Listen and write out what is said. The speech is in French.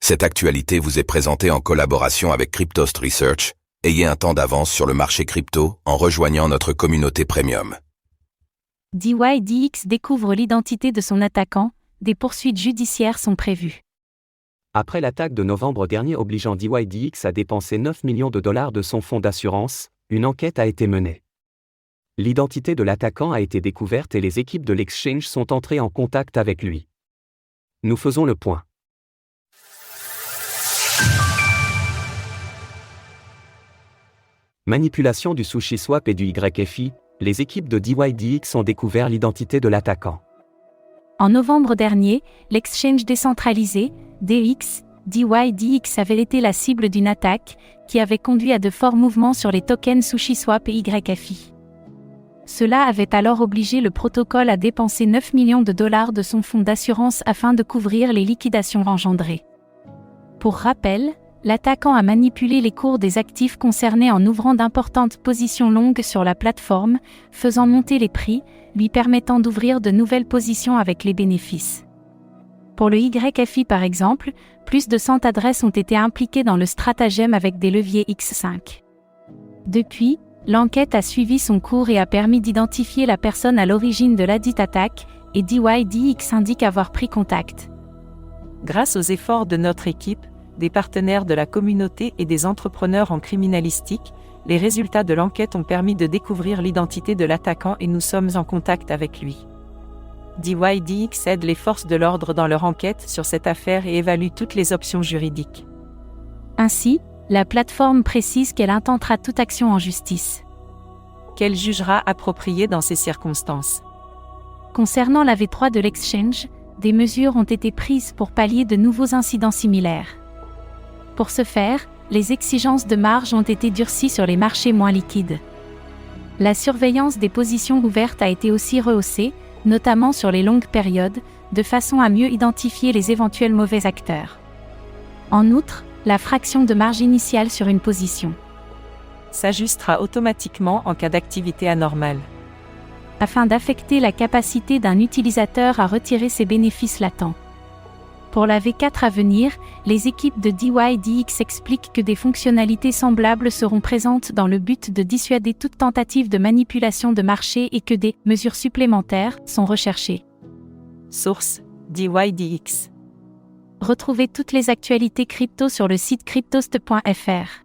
Cette actualité vous est présentée en collaboration avec Cryptost Research. Ayez un temps d'avance sur le marché crypto en rejoignant notre communauté premium. DYDX découvre l'identité de son attaquant, des poursuites judiciaires sont prévues. Après l'attaque de novembre dernier obligeant DYDX à dépenser 9 millions de dollars de son fonds d'assurance, une enquête a été menée. L'identité de l'attaquant a été découverte et les équipes de l'exchange sont entrées en contact avec lui. Nous faisons le point. Manipulation du SushiSwap et du YFI, les équipes de DYDX ont découvert l'identité de l'attaquant. En novembre dernier, l'exchange décentralisé, DYDX avait été la cible d'une attaque, qui avait conduit à de forts mouvements sur les tokens SushiSwap et YFI. Cela avait alors obligé le protocole à dépenser 9 millions de dollars de son fonds d'assurance afin de couvrir les liquidations engendrées. Pour rappel, l'attaquant a manipulé les cours des actifs concernés en ouvrant d'importantes positions longues sur la plateforme, faisant monter les prix, lui permettant d'ouvrir de nouvelles positions avec les bénéfices. Pour le YFI par exemple, plus de 100 adresses ont été impliquées dans le stratagème avec des leviers X5. Depuis, l'enquête a suivi son cours et a permis d'identifier la personne à l'origine de ladite attaque, et DYDX indique avoir pris contact. Grâce aux efforts de notre équipe, des partenaires de la communauté et des entrepreneurs en criminalistique, les résultats de l'enquête ont permis de découvrir l'identité de l'attaquant et nous sommes en contact avec lui. DYDX aide les forces de l'ordre dans leur enquête sur cette affaire et évalue toutes les options juridiques. Ainsi, la plateforme précise qu'elle intentera toute action en justice. Qu'elle jugera appropriée dans ces circonstances. Concernant la V3 de l'exchange, des mesures ont été prises pour pallier de nouveaux incidents similaires. Pour ce faire, les exigences de marge ont été durcies sur les marchés moins liquides. La surveillance des positions ouvertes a été aussi rehaussée, notamment sur les longues périodes, de façon à mieux identifier les éventuels mauvais acteurs. En outre, la fraction de marge initiale sur une position s'ajustera automatiquement en cas d'activité anormale, afin d'affecter la capacité d'un utilisateur à retirer ses bénéfices latents. Pour la V4 à venir, les équipes de DYDX expliquent que des fonctionnalités semblables seront présentes dans le but de dissuader toute tentative de manipulation de marché et que des mesures supplémentaires sont recherchées. Source: DYDX. Retrouvez toutes les actualités crypto sur le site cryptost.fr.